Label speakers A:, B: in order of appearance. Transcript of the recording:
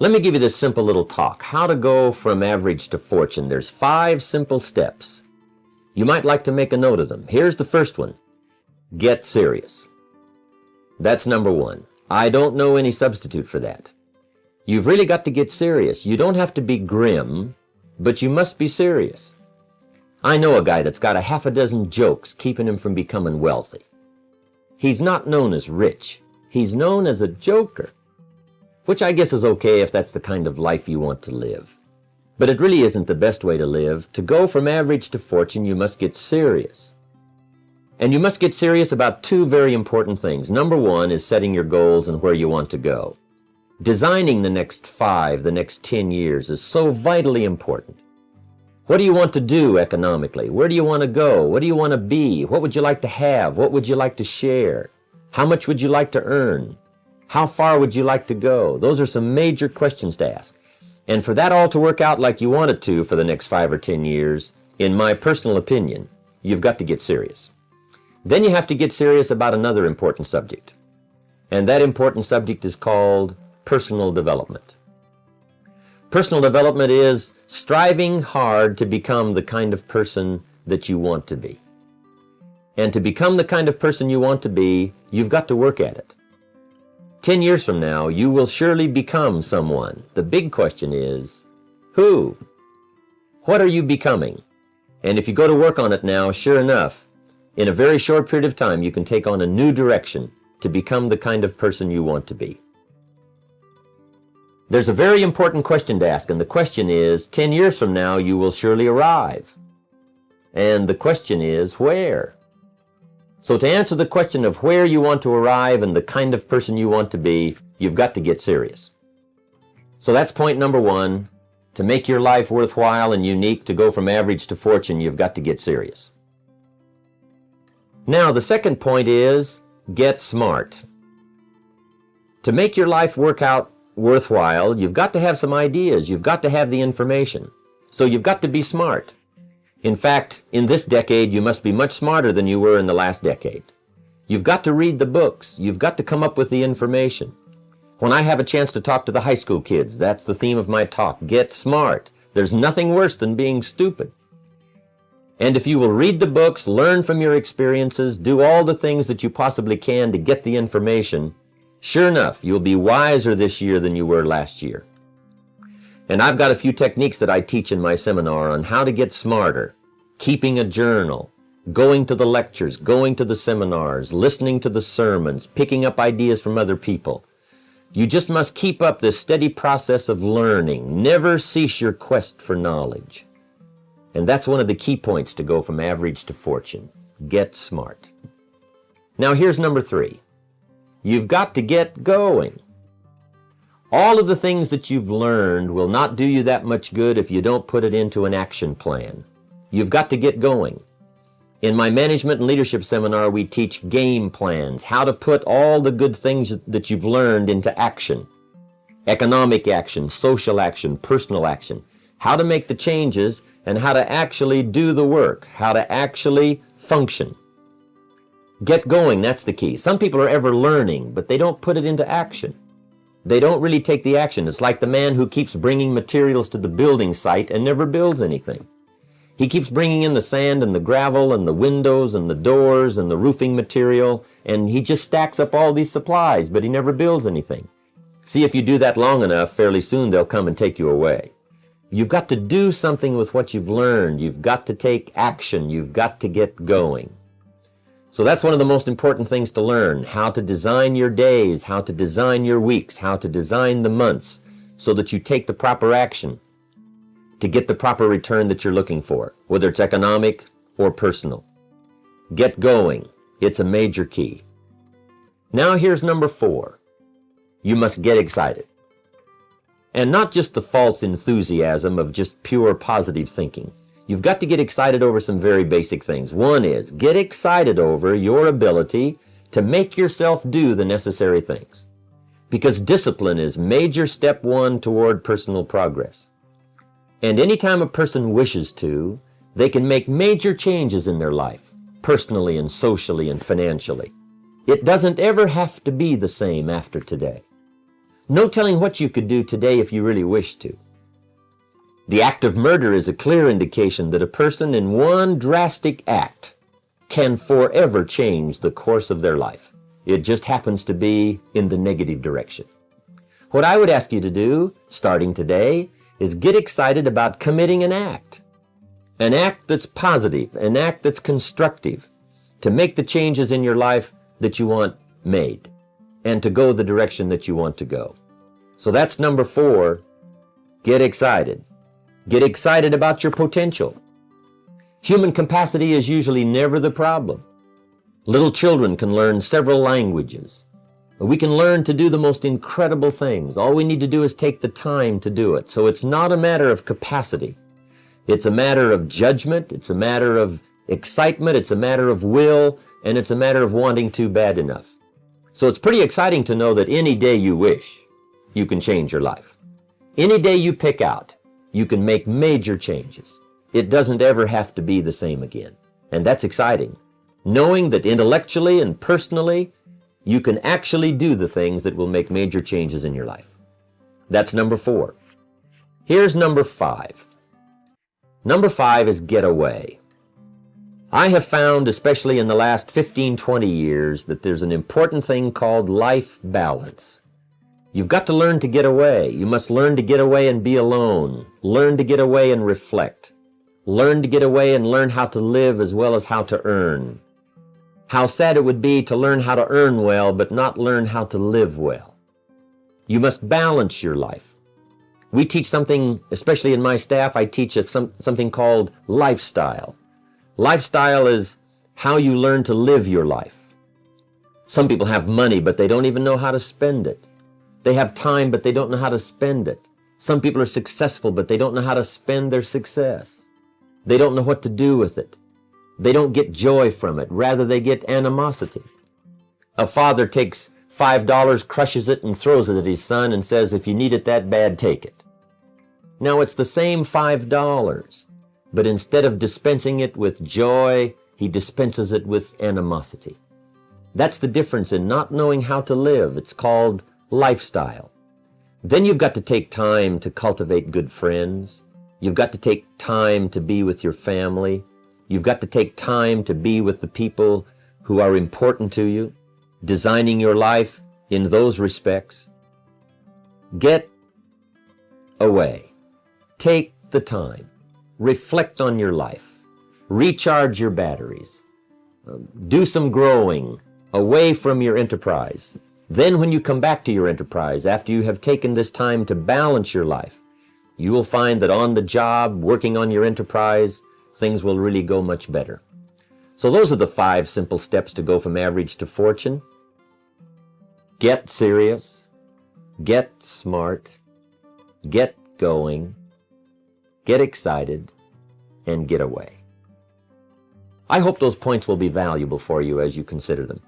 A: Let me give you this simple little talk. How to go from average to fortune. There's 5 simple steps. You might like to make a note of them. Here's the first one. Get serious. That's number 1. I don't know any substitute for that. You've really got to get serious. You don't have to be grim, but you must be serious. I know a guy that's got a half a dozen jokes keeping him from becoming wealthy. He's not known as rich. He's known as a joker, which I guess is okay if that's the kind of life you want to live. But it really isn't the best way to live. To go from average to fortune, you must get serious. And you must get serious about 2 very important things. Number 1 is setting your goals and where you want to go. Designing the next 5, the next 10 years is so vitally important. What do you want to do economically? Where do you want to go? What do you want to be? What would you like to have? What would you like to share? How much would you like to earn? How far would you like to go? Those are some major questions to ask. And for that all to work out like you want it to for the next 5 or 10 years, in my personal opinion, you've got to get serious. Then you have to get serious about another important subject. And that important subject is called personal development. Personal development is striving hard to become the kind of person that you want to be. And to become the kind of person you want to be, you've got to work at it. 10 years from now, you will surely become someone. The big question is, who? What are you becoming? And if you go to work on it now, sure enough, in a very short period of time, you can take on a new direction to become the kind of person you want to be. There's a very important question to ask, and the question is, 10 years from now, you will surely arrive. And the question is, where? So to answer the question of where you want to arrive and the kind of person you want to be, you've got to get serious. So that's point number 1. To make your life worthwhile and unique, to go from average to fortune, you've got to get serious. Now, the second point is, get smart. To make your life work out worthwhile, you've got to have some ideas. You've got to have the information. So you've got to be smart. In fact, in this decade, you must be much smarter than you were in the last decade. You've got to read the books. You've got to come up with the information. When I have a chance to talk to the high school kids, that's the theme of my talk. Get smart. There's nothing worse than being stupid. And if you will read the books, learn from your experiences, do all the things that you possibly can to get the information, sure enough, you'll be wiser this year than you were last year. And I've got a few techniques that I teach in my seminar on how to get smarter, keeping a journal, going to the lectures, going to the seminars, listening to the sermons, picking up ideas from other people. You just must keep up this steady process of learning. Never cease your quest for knowledge. And that's one of the key points to go from average to fortune. Get smart. Now here's number 3. You've got to get going. All of the things that you've learned will not do you that much good if you don't put it into an action plan. You've got to get going. In my management and leadership seminar, we teach game plans, how to put all the good things that you've learned into action. Economic action, social action, personal action. How to make the changes and how to actually do the work, how to actually function. Get going, that's the key. Some people are ever learning, but they don't put it into action. They don't really take the action. It's like the man who keeps bringing materials to the building site and never builds anything. He keeps bringing in the sand and the gravel and the windows and the doors and the roofing material, and he just stacks up all these supplies, but he never builds anything. See, if you do that long enough, fairly soon they'll come and take you away. You've got to do something with what you've learned. You've got to take action. You've got to get going. So that's one of the most important things to learn, how to design your days, how to design your weeks, how to design the months so that you take the proper action to get the proper return that you're looking for, whether it's economic or personal. Get going. It's a major key. Now here's number 4. You must get excited. And not just the false enthusiasm of just pure positive thinking. You've got to get excited over some very basic things. One is, get excited over your ability to make yourself do the necessary things. Because discipline is major step 1 toward personal progress. And anytime a person wishes to, they can make major changes in their life, personally and socially and financially. It doesn't ever have to be the same after today. No telling what you could do today if you really wished to. The act of murder is a clear indication that a person in one drastic act can forever change the course of their life. It just happens to be in the negative direction. What I would ask you to do, starting today, is get excited about committing an act that's positive, an act that's constructive, to make the changes in your life that you want made, and to go the direction that you want to go. So that's number 4, get excited. Get excited about your potential. Human capacity is usually never the problem. Little children can learn several languages. We can learn to do the most incredible things. All we need to do is take the time to do it. So it's not a matter of capacity. It's a matter of judgment. It's a matter of excitement. It's a matter of will. And it's a matter of wanting to bad enough. So it's pretty exciting to know that any day you wish, you can change your life. Any day you pick out, you can make major changes. It doesn't ever have to be the same again. And that's exciting. Knowing that intellectually and personally, you can actually do the things that will make major changes in your life. That's number 4. Here's number 5. Number 5 is get away. I have found, especially in the last 15, 20 years, that there's an important thing called life balance. You've got to learn to get away. You must learn to get away and be alone. Learn to get away and reflect. Learn to get away and learn how to live as well as how to earn. How sad it would be to learn how to earn well, but not learn how to live well. You must balance your life. We teach something, especially in my staff, I teach something called lifestyle. Lifestyle is how you learn to live your life. Some people have money, but they don't even know how to spend it. They have time, but they don't know how to spend it. Some people are successful, but they don't know how to spend their success. They don't know what to do with it. They don't get joy from it. Rather, they get animosity. A father takes $5, crushes it, and throws it at his son and says, if you need it that bad, take it. Now, it's the same $5, but instead of dispensing it with joy, he dispenses it with animosity. That's the difference in not knowing how to live. It's called lifestyle. Then you've got to take time to cultivate good friends. You've got to take time to be with your family. You've got to take time to be with the people who are important to you, designing your life in those respects. Get away. Take the time. Reflect on your life. Recharge your batteries. Do some growing away from your enterprise. Then when you come back to your enterprise, after you have taken this time to balance your life, you will find that on the job, working on your enterprise, things will really go much better. So those are the 5 simple steps to go from average to fortune. Get serious, get smart, get going, get excited, and get away. I hope those points will be valuable for you as you consider them.